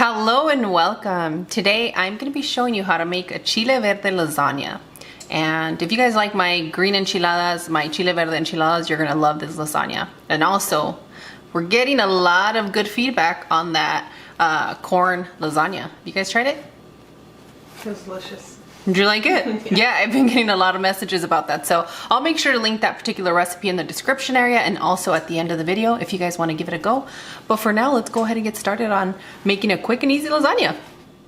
Hello and welcome. Today I'm going to be showing you how to make a chile verde lasagna. And if you guys like my green enchiladas, my chile verde enchiladas, you're going to love this lasagna. And also, we're getting a lot of good feedback on that corn lasagna. You guys tried it? It was delicious. Did you like it? Yeah, I've been getting a lot of messages about that. So I'll make sure to link that particular recipe in the description area and also at the end of the video if you guys want to give it a go. But for now, let's go ahead and get started on making a quick and easy lasagna.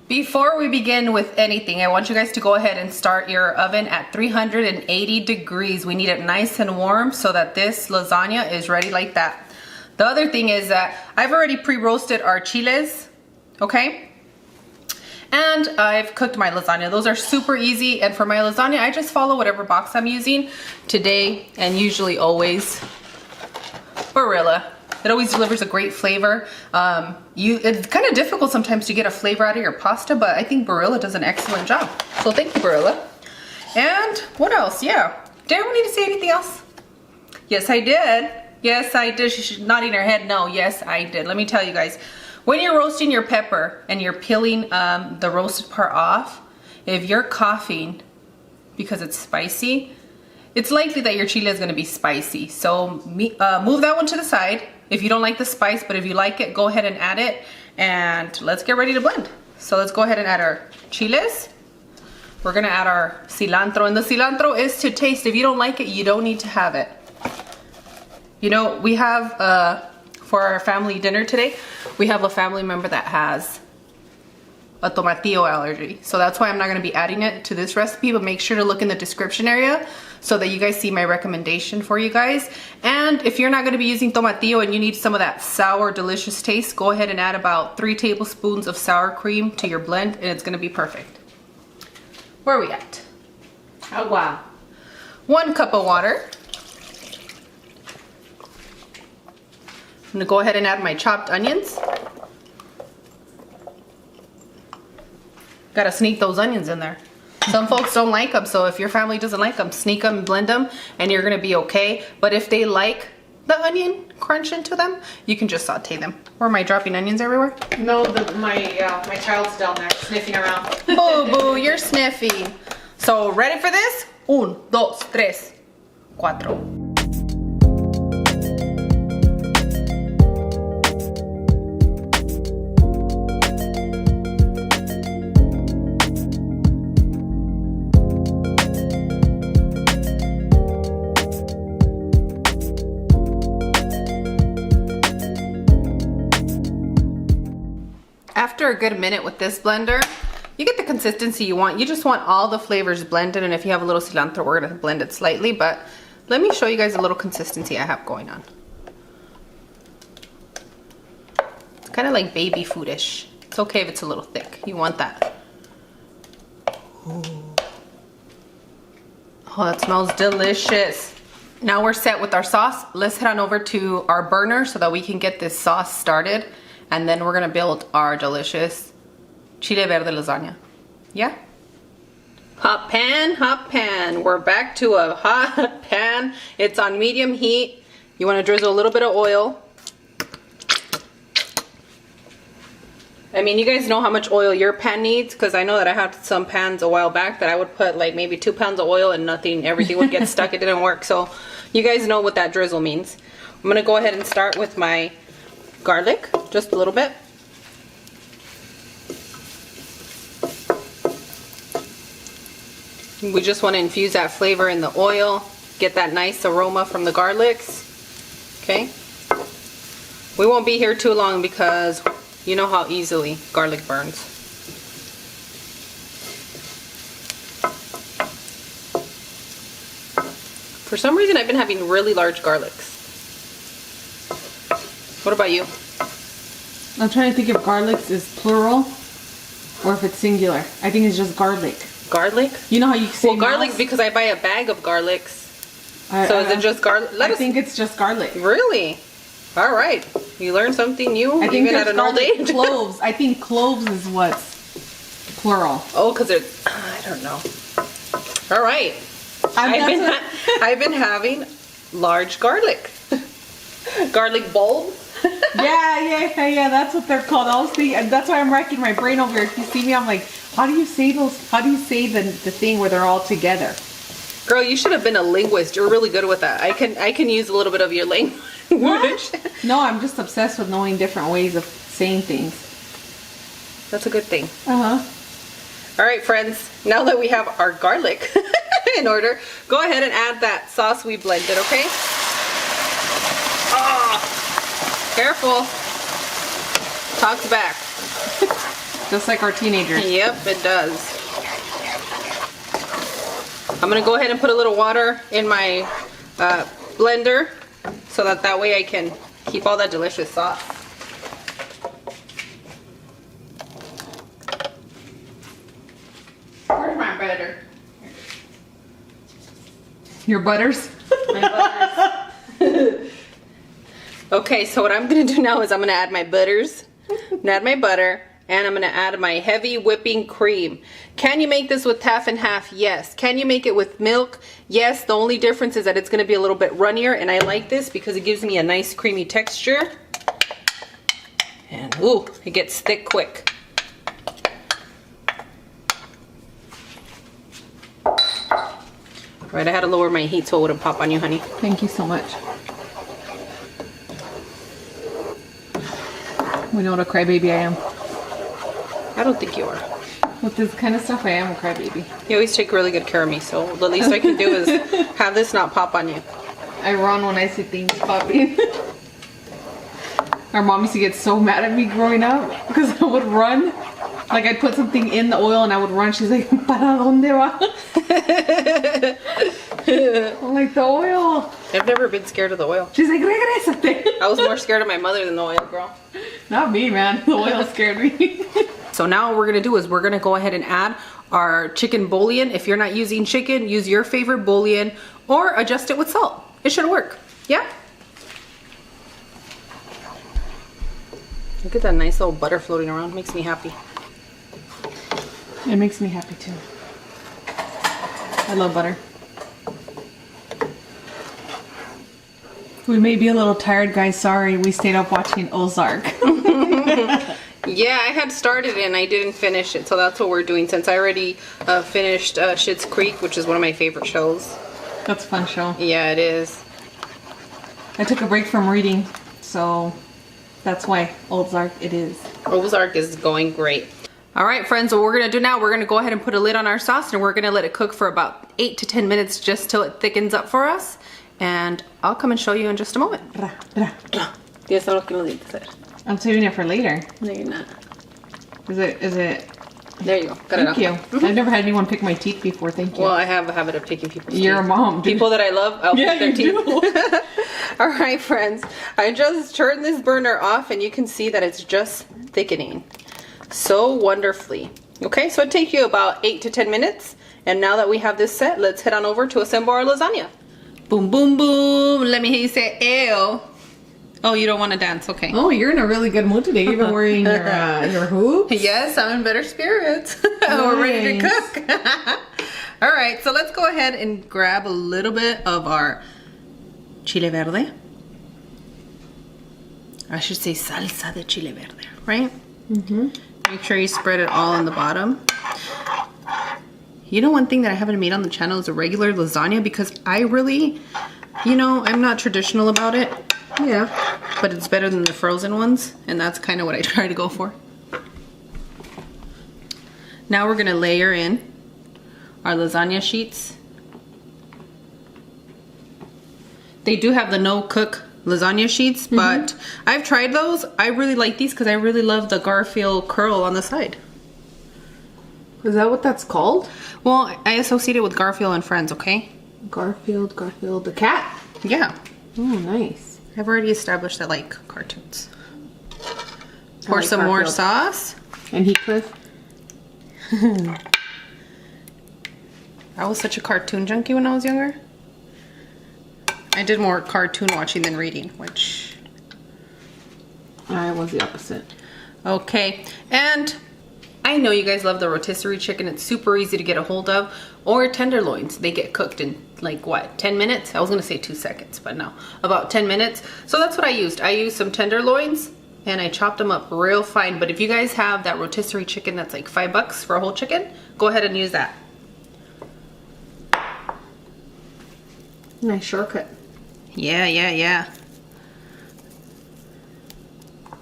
Before we begin with anything, I want you guys to go ahead and start your oven at 380 degrees. We need it nice and warm so that this lasagna is ready like that. The other thing is that I've already pre-roasted our chiles, okay? And I've cooked my lasagna. Those are super easy. And for my lasagna, I just follow whatever box I'm using today and usually always Barilla. It always delivers a great flavor. It's kind of difficult sometimes to get a flavor out of your pasta, but I think Barilla does an excellent job. So thank you, Barilla. And what else? Yeah. Did I need to say anything else? Yes, I did. Yes, I did. She's nodding her head. No, yes, I did. Let me tell you guys. When you're roasting your pepper and you're peeling the roasted part off, if you're coughing because it's spicy, it's likely that your chile is going to be spicy. So move that one to the side if you don't like the spice, but if you like it, go ahead and add it. And let's get ready to blend. So let's go ahead and add our chiles. We're going to add our cilantro, and the cilantro is to taste. If you don't like it, you don't need to have it. You know, we have for our family dinner today, we have a family member that has a tomatillo allergy. So that's why I'm not going to be adding it to this recipe, but make sure to look in the description area so that you guys see my recommendation for you guys. And if you're not going to be using tomatillo and you need some of that sour, delicious taste, go ahead and add about 3 tablespoons of sour cream to your blend and it's going to be perfect. Where are we at? Oh, wow. 1 cup of water. I'm gonna go ahead and add my chopped onions. Gotta sneak those onions in there. Some folks don't like them, so if your family doesn't like them, sneak them, blend them, and you're gonna be okay. But if they like the onion crunch into them, you can just saute them. Or am I dropping onions everywhere? No, my child's down there sniffing around. Boo boo, you're sniffy. So ready for this? 1, 2, 3, 4. After a good minute with this blender, you get the consistency you want. You just want all the flavors blended, and if you have a little cilantro, we're gonna blend it slightly, but let me show you guys a little consistency I have going on. It's kind of like baby foodish. It's okay if it's a little thick. You want that. Ooh. Oh, that smells delicious. Now we're set with our sauce. Let's head on over to our burner so that we can get this sauce started. And then we're gonna build our delicious chile verde lasagna. Yeah? Hot pan. We're back to a hot pan. It's on medium heat. You wanna drizzle a little bit of oil. I mean, you guys know how much oil your pan needs, because I know that I had some pans a while back that I would put like maybe 2 pounds of oil and nothing, everything would get stuck. It didn't work. So you guys know what that drizzle means. I'm gonna go ahead and start with my garlic, just a little bit. We just want to infuse that flavor in the oil, get that nice aroma from the garlics. Okay. We won't be here too long because you know how easily garlic burns. For some reason, I've been having really large garlics. What about you? I'm trying to think if garlics is plural or if it's singular. I think it's just garlic. Garlic? You know how you say garlic mouse? Because I buy a bag of garlics. So is it just garlic? I think it's just garlic. Really? All right. You learn something new I think even at an old age. Cloves. I think cloves is what's plural. Oh, because it's, I don't know. All right. I've been having large garlic. Garlic bulbs. Yeah, that's what they're called. I was thinking, and that's why I'm racking my brain over here. If you see me, I'm like, how do you say those? How do you say the thing where they're all together? Girl, you should have been a linguist. You're really good with that. I can use a little bit of your language. What? No, I'm just obsessed with knowing different ways of saying things. That's a good thing. Uh-huh. All right, friends. Now that we have our garlic in order, go ahead and add that sauce we blended, okay? Oh, careful. Talks back. Just like our teenagers. Yep, it does. I'm gonna go ahead and put a little water in my blender so that way I can keep all that delicious sauce. Where's my butter? Your butters? My butters. Okay, so what I'm gonna do now is I'm gonna add my butters, I'm gonna add my butter, and I'm gonna add my heavy whipping cream. Can you make this with half and half? Yes. Can you make it with milk? Yes. The only difference is that it's gonna be a little bit runnier, and I like this because it gives me a nice creamy texture. And ooh, it gets thick quick. Right, I had to lower my heat so it wouldn't pop on you, honey. Thank you so much. We know what a crybaby I am. I don't think you are. With this kind of stuff, I am a crybaby. You always take really good care of me, so the least I can do is have this not pop on you. I run when I see things popping. Our mom used to get so mad at me growing up because I would run. Like I'd put something in the oil and I would run. She's like, ¿Para dónde va? I'm like, the oil. I've never been scared of the oil. She's like, regrésate. I was more scared of my mother than the oil, girl. Not me, man. The oil scared me. So now what we're gonna do is we're gonna go ahead and add our chicken bouillon. If you're not using chicken, use your favorite bouillon or adjust it with salt. It should work. Yeah? Look at that nice little butter floating around. Makes me happy. It makes me happy too. I love butter. We may be a little tired, guys. Sorry, we stayed up watching Ozark. Yeah, I had started it and I didn't finish it, so that's what we're doing since I already finished Schitt's Creek, which is one of my favorite shows. That's a fun show. Yeah, it is. I took a break from reading, so that's why Ozark it is. Ozark is going great. All right, friends, what we're gonna do now, we're gonna go ahead and put a lid on our sauce and we're gonna let it cook for about 8 to 10 minutes just till it thickens up for us. And I'll come and show you in just a moment. I'm saving it for later. No, you're not. Is it? There you go. Got it Thank you. I've never had anyone pick my teeth before. Thank you. Well, I have a habit of picking people's teeth. You're a mom. People that I love, I'll pick their teeth. Do. All right, friends. I just turned this burner off and you can see that it's just thickening so wonderfully. Okay, so it takes you about 8 to 10 minutes. And now that we have this set, let's head on over to assemble our lasagna. Boom, boom, boom. Let me hear you say, ew. Oh, you don't want to dance. Okay. Oh, you're in a really good mood today. You're even wearing your hoops. Yes, I'm in better spirits. We're ready to cook. All right, so let's go ahead and grab a little bit of our chile verde. I should say salsa de chile verde, right? Mm-hmm. Make sure you spread it all on the bottom. You know, one thing that I haven't made on the channel is a regular lasagna because I really, you know, I'm not traditional about it. Yeah. But it's better than the frozen ones, and that's kind of what I try to go for. Now we're going to layer in our lasagna sheets. They do have the no-cook lasagna sheets, but I've tried those. I really like these because I really love the Garfield curl on the side. Is that what that's called? Well, I associate it with Garfield and Friends, okay? Garfield, the cat? Yeah. Oh, nice. I've already established that I like cartoons. Pour like some Garfield. more sauce. And Heathcliff? I was such a cartoon junkie when I was younger. I did more cartoon watching than reading, which... I was the opposite. Okay, and I know you guys love the rotisserie chicken. It's super easy to get a hold of. Or tenderloins. They get cooked in like what, 10 minutes? I was gonna say 2 seconds, but no, about 10 minutes. So that's what I used. I used some tenderloins and I chopped them up real fine. But if you guys have that rotisserie chicken that's like $5 for a whole chicken, go ahead and use that. Nice shortcut. Yeah, yeah, yeah.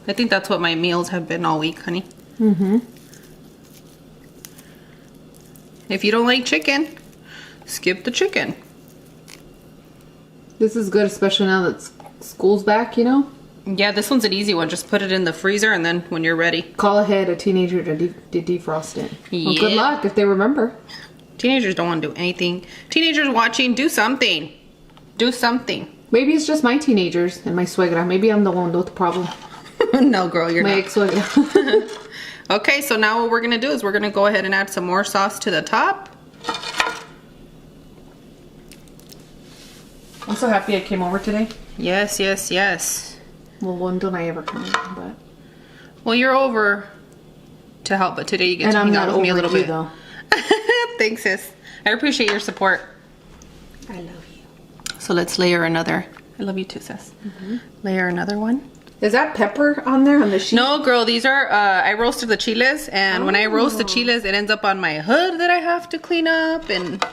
I think that's what my meals have been all week, honey. Mm-hmm. If you don't like chicken, skip the chicken. This is good, especially now that school's back, you know? Yeah, this one's an easy one. Just put it in the freezer and then when you're ready. Call ahead a teenager to defrost it. Yeah. Well, good luck if they remember. Teenagers don't want to do anything. Teenagers watching, do something. Do something. Maybe it's just my teenagers and my suegra. Maybe I'm the one with the problem. No, girl, you're My not. ex-suegra. Okay, so now what we're going to do is we're going to go ahead and add some more sauce to the top. I'm so happy I came over today. Yes, yes, yes. Well, when don't I ever come over, but... Well, you're over to help, but today you get And to I'm hang not out with me a over little you, bit. though. Thanks, sis. I appreciate your support. I love you. So let's layer another. I love you too, sis. Layer another one. Is that pepper on there on the sheet? No, girl, these are, I roasted the chiles, and when I roast the chiles, it ends up on my hood that I have to clean up, and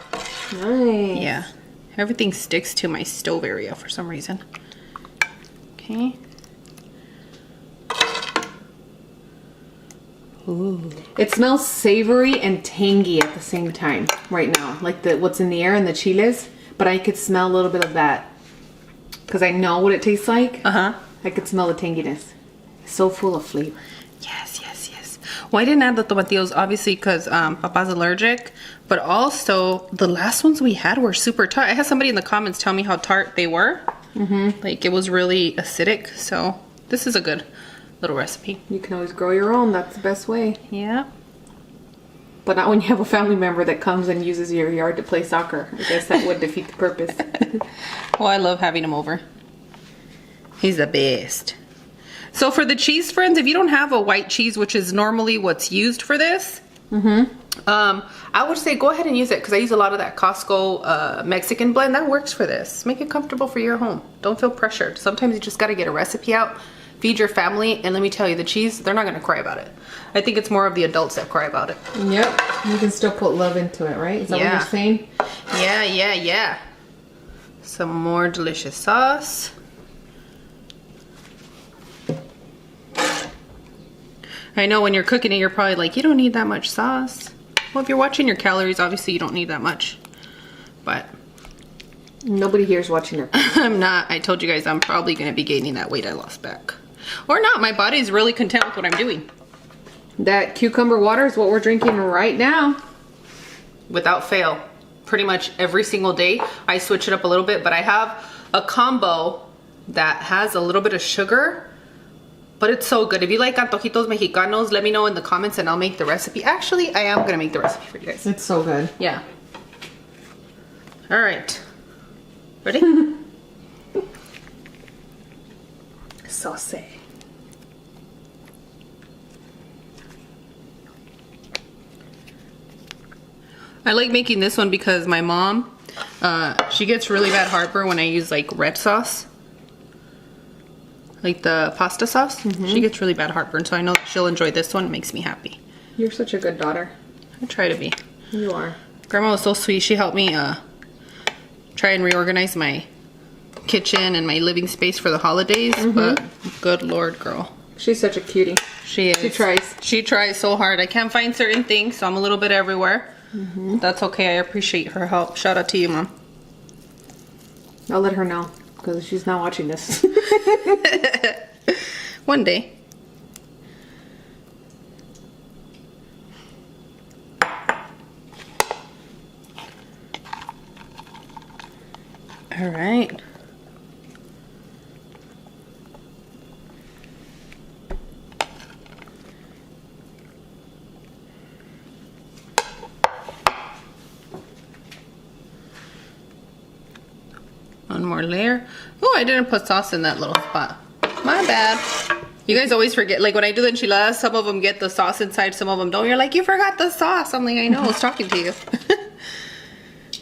Nice. yeah, everything sticks to my stove area for some reason. Okay. Ooh. It smells savory and tangy at the same time right now. Like what's in the air and the chiles, but I could smell a little bit of that because I know what it tastes like. Uh-huh. I could smell the tanginess. So full of flavor. Yes, yes, yes. Well, I didn't add the tomatillos, obviously, because Papa's allergic. But also, the last ones we had were super tart. I had somebody in the comments tell me how tart they were. Like, it was really acidic. So, this is a good little recipe. You can always grow your own. That's the best way. Yeah. But not when you have a family member that comes and uses your yard to play soccer. I guess that would defeat the purpose. Well, I love having him over. He's the best. So for the cheese, friends, if you don't have a white cheese, which is normally what's used for this, I would say go ahead and use it because I use a lot of that Costco Mexican blend. That works for this. Make it comfortable for your home. Don't feel pressured. Sometimes you just got to get a recipe out, feed your family, and let me tell you, the cheese, they're not going to cry about it. I think it's more of the adults that cry about it. Yep. You can still put love into it, right? Is that what you're saying? Yeah, yeah, yeah. Some more delicious sauce. I know when you're cooking it, you're probably like, you don't need that much sauce. Well, if you're watching your calories, obviously you don't need that much. But Nobody here is watching your... I'm not. I told you guys I'm probably going to be gaining that weight I lost back. Or not. My body's really content with what I'm doing. That cucumber water is what we're drinking right now. Without fail. Pretty much every single day. I switch it up a little bit, but I have a combo that has a little bit of sugar. But it's so good. If you like antojitos mexicanos, let me know in the comments and I'll make the recipe. Actually, I am going to make the recipe for you guys. It's so good. Yeah. All right. Ready? Saucy. I like making this one because my mom, she gets really bad heartburn when I use like red sauce. Like the pasta sauce. She gets really bad heartburn, so I know that she'll enjoy this one. It makes me happy. You're such a good daughter. I try to be. You are. Grandma was so sweet. She helped me try and reorganize my kitchen and my living space for the holidays. But good Lord, girl. She's such a cutie. She is. She tries. She tries so hard. I can't find certain things, so I'm a little bit everywhere. That's okay. I appreciate her help. Shout out to you, Mom. I'll let her know because she's not watching this. One day. All right. One more layer. Oh, I didn't put sauce in that little spot. My bad. You guys always forget. Like when I do the enchiladas, some of them get the sauce inside, some of them don't. You're like, you forgot the sauce. I'm like, I know, I was talking to you.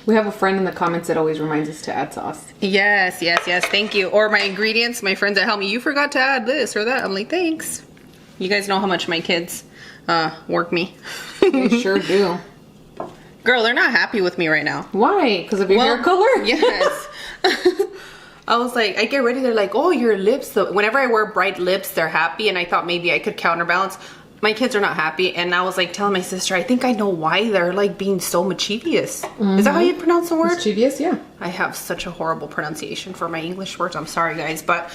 We have a friend in the comments that always reminds us to add sauce. Yes, yes, yes. Thank you. Or my ingredients, my friends that help me, you forgot to add this or that. I'm like, thanks. You guys know how much my kids work me. They sure do. Girl, they're not happy with me right now. Why? Because of your hair color? Yes. I was like, I get ready. They're like, oh, your lips. So whenever I wear bright lips, they're happy. And I thought maybe I could counterbalance. My kids are not happy. And I was like telling my sister, I think I know why they're like being so mischievous. Is that how you pronounce the word? Mischievous, yeah. I have such a horrible pronunciation for my English words. I'm sorry, guys. But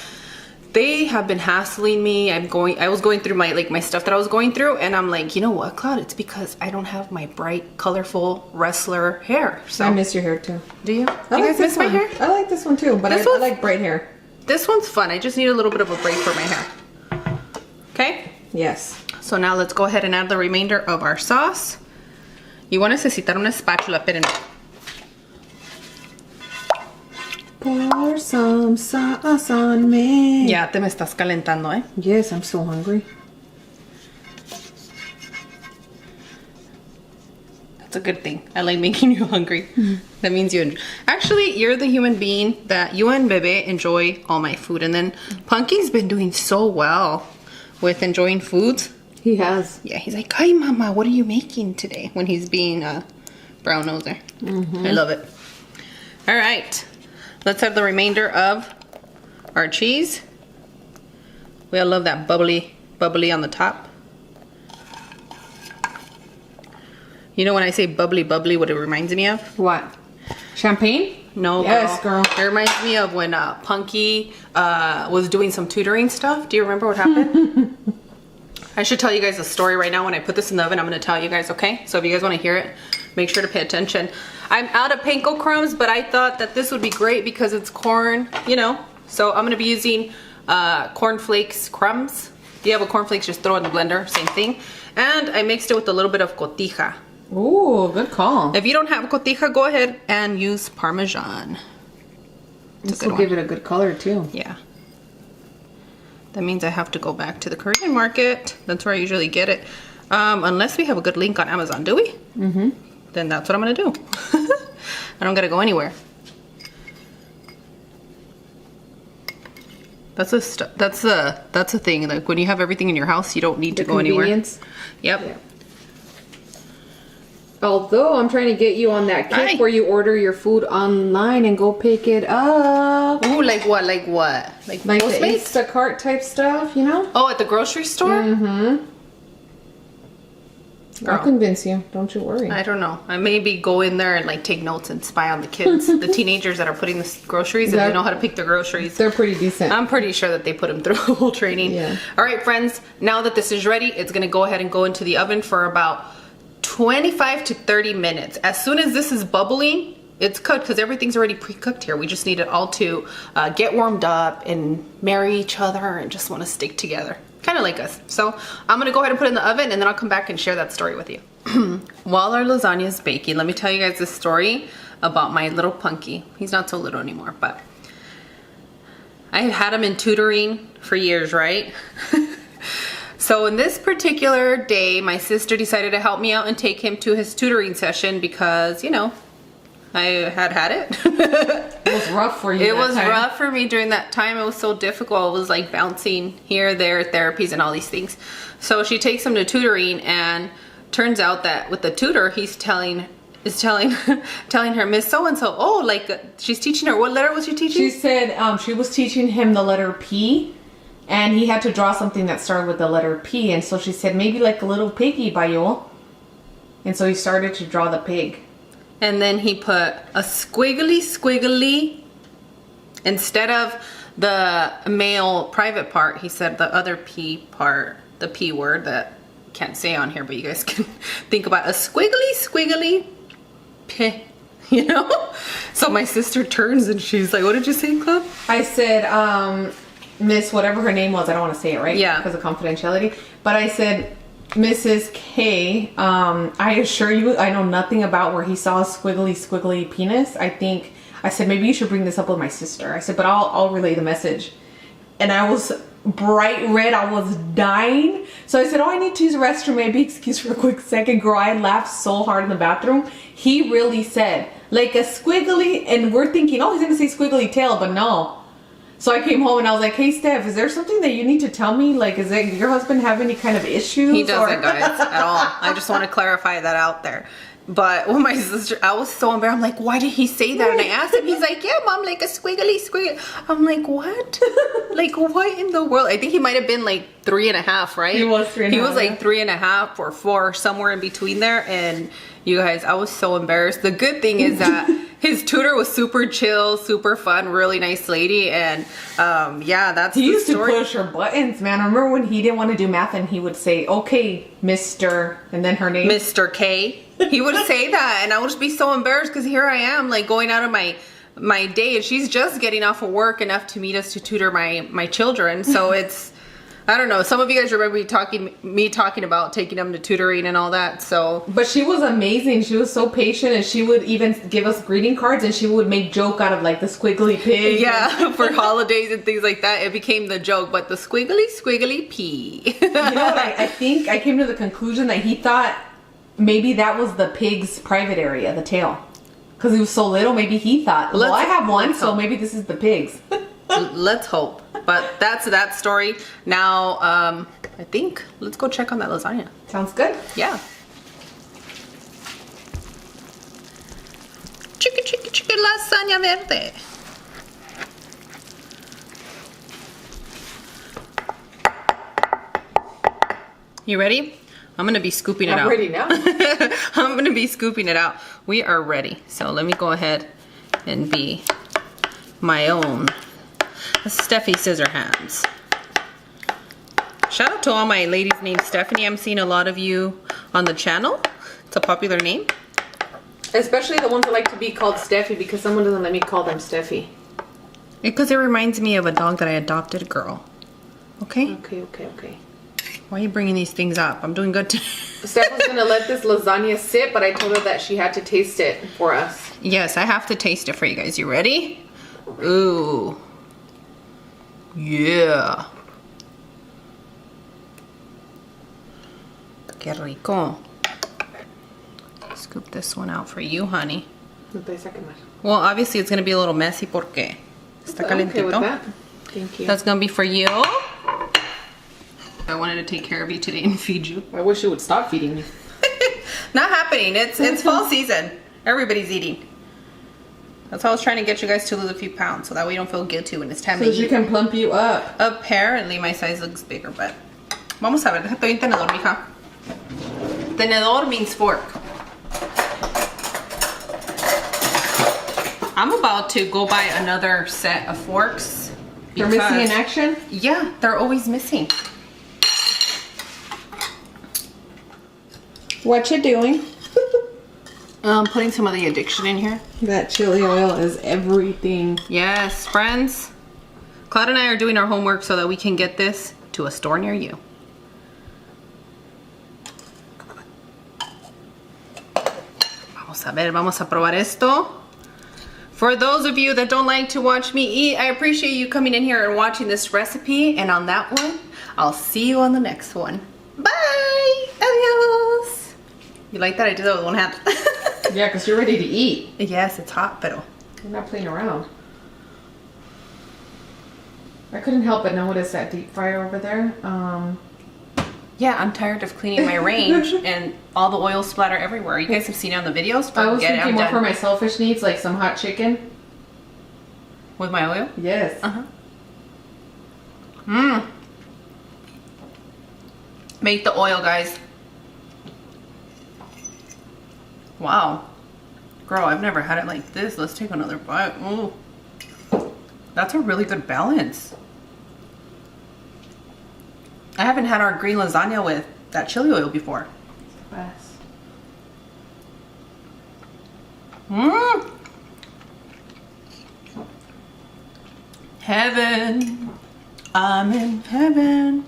they have been hassling me. I was going through my stuff that I was going through. And I'm like, you know what, Claude? It's because I don't have my bright, colorful wrestler hair. So I miss your hair too. Do you? I You like guys miss my hair? I like this one too, but I like bright hair. This one's fun. I just need a little bit of a break for my hair. Okay? Yes. So now let's go ahead and add the remainder of our sauce. You want to necesitar una spatula, espérenme. Pour some sauce on me. Ya te me estás calentando, eh? Yes, I'm so hungry. That's a good thing. I like making you hungry. That means you actually, you're the human being that you and Bebe enjoy all my food. And then Punky's been doing so well with enjoying foods. He has. Yeah, he's like, hi, Mama, what are you making today? When he's being a brown noser. I love it. All right. Let's add the remainder of our cheese. We all love that bubbly on the top. You know when I say bubbly, what it reminds me of? What? Champagne? No, yes, girl. It reminds me of when Punky was doing some tutoring stuff. Do you remember what happened? I should tell you guys a story right now. When I put this in the oven, I'm going to tell you guys, okay? So if you guys want to hear it, make sure to pay attention. I'm out of panko crumbs, but I thought that this would be great because it's corn, you know. So I'm going to be using cornflakes crumbs. If you have a cornflakes, just throw it in the blender, same thing. And I mixed it with a little bit of cotija. Ooh, good call. If you don't have cotija, go ahead and use Parmesan. This will give it a good color too. Yeah. That means I have to go back to the Korean market. That's where I usually get it. Unless we have a good link on Amazon, do we? Mm-hmm. Then that's what I'm gonna do. I don't gotta go anywhere. That's a thing. Like when you have everything in your house, you don't need to go anywhere. Yep. Yeah. Although I'm trying to get you on that kick where you order your food online and go pick it up. Ooh, like what? Like what? Like the Instacart type stuff, you know? Oh, at the grocery store? Mm-hmm. I'll convince you. Don't you worry. I don't know. I maybe go in there and like take notes and spy on the kids, the teenagers that are putting the groceries, and they know how to pick their groceries. They're pretty decent. I'm pretty sure that they put them through a whole training. Yeah. All right, friends. Now that this is ready, it's gonna go ahead and go into the oven for about 25 to 30 minutes. As soon as this is bubbling, it's cooked because everything's already pre-cooked here. We just need it all to get warmed up and marry each other and just want to stick together. Kind of like us. So I'm gonna go ahead and put it in the oven and then I'll come back and share that story with you. While our lasagna is baking, let me tell you guys this story about my little Punky. He's not so little anymore, but I've had him in tutoring for years, right? So in this particular day, my sister decided to help me out and take him to his tutoring session because, you know, I had it. It was rough for you. It was rough for me during that time. It was so difficult. It was like bouncing here, there, therapies and all these things. So she takes him to tutoring and turns out that with the tutor, he's telling her, Miss So-and-so, oh, like she's teaching her. What letter was she teaching? She said she was teaching him the letter P. And he had to draw something that started with the letter P. And so she said, maybe like a little piggy, Bayo. And so he started to draw the pig. And then he put a squiggly. Instead of the male private part, he said the other P part, the P word that I can't say on here, but you guys can think about a squiggly P. You know? So my sister turns and she's like, what did you say, Club? I said, Miss, whatever her name was, I don't want to say it, right? Yeah. Because of confidentiality. But I said, Mrs. K, I assure you, I know nothing about where he saw a squiggly penis. I said, maybe you should bring this up with my sister. I said, but I'll relay the message. And I was bright red. I was dying. So I said, oh, I need to use the restroom. Maybe excuse for a quick second. Girl, I laughed so hard in the bathroom. He really said, like a squiggly, and we're thinking, oh, he's gonna say squiggly tail, but no. So I came home and I was like, hey, Steph, is there something that you need to tell me? Like, is it your husband have any kind of issues? He doesn't, guys, at all. I just want to clarify that out there. But when my sister, I was so embarrassed. I'm like, why did he say that? And I asked him, he's like, yeah, mom, like a squiggly. I'm like, what? Like, what in the world? I think he might have been like 3.5, right? He was 3.5. He was like 3.5 or 4, somewhere in between there. And you guys, I was so embarrassed. The good thing is that his tutor was super chill, super fun, really nice lady. And yeah, that's he the used story. to push her buttons, man. I remember when he didn't want to do math and he would say, okay, Mr. and then her name. Mr. K. He would say that, and I would just be so embarrassed because here I am, like going out of my day, and she's just getting off of work enough to meet us to tutor my children. So it's, I don't know. Some of you guys remember me talking about taking them to tutoring and all that. So, but she was amazing. She was so patient, and she would even give us greeting cards, and she would make joke out of like the squiggly pig. yeah, for holidays and things like that, it became the joke. But the squiggly pea. You know what? I think I came to the conclusion that he thought maybe that was the pig's private area, the tail. Because he was so little, maybe he thought, well, I have one, so maybe this is the pig's. Let's hope. But that's that story. Now, I think, let's go check on that lasagna. Sounds good. Yeah. Chicken lasagna verde. You ready? I'm gonna be scooping it out. I'm ready now. I'm gonna be scooping it out. We are ready. So let me go ahead and be my own Steffi Scissorhands. Shout out to all my ladies named Stephanie. I'm seeing a lot of you on the channel. It's a popular name. Especially the ones that like to be called Steffi, because someone doesn't let me call them Steffi. Because it reminds me of a dog that I adopted, girl. Okay? Okay. Why are you bringing these things up? I'm doing good today. Steph was gonna let this lasagna sit, but I told her that she had to taste it for us. Yes, I have to taste it for you guys. You ready? Ooh. Yeah. Qué rico. Scoop this one out for you, honey. Well, obviously it's gonna be a little messy porque está I'm okay with calentito. that. Thank you. That's gonna be for you. I wanted to take care of you today and feed you. I wish you would stop feeding me. Not happening. It's fall season. Everybody's eating. That's why I was trying to get you guys to lose a few pounds, so that way you don't feel guilty when it's time to eat. So she can plump you up. Apparently my size looks bigger, but vamos a ver. Déjate un tenedor, mija. Tenedor means fork. I'm about to go buy another set of forks. They're missing in action? Yeah, they're always missing. What you doing? Putting some of the addiction in here. That chili oil is everything. Yes, friends. Cloud and I are doing our homework so that we can get this to a store near you. Vamos a ver, vamos a probar esto. For those of you that don't like to watch me eat, I appreciate you coming in here and watching this recipe. And on that one, I'll see you on the next one. Bye! Adios! You like that? I did that with one hand. Yeah, because you're ready to eat. Yes, it's hot, pero. You're not playing around. I couldn't help but notice that deep fryer over there. Yeah, I'm tired of cleaning my range and all the oil splatter everywhere. You guys have seen it on the videos. I was Forget it, thinking I'm more done. for my selfish needs, like some hot chicken. With my oil? Yes. Make the oil, guys. Wow. Girl, I've never had it like this. Let's take another bite. Ooh. That's a really good balance. I haven't had our green lasagna with that chili oil before. Best. Heaven. I'm in heaven.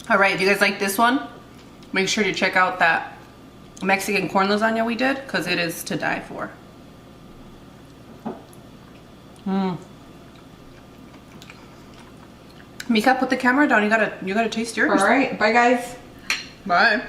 All right, if you guys like this one, make sure to check out that Mexican corn lasagna we did, because it is to die for. Mika, put the camera down. You gotta taste yours. All right, bye guys. Bye.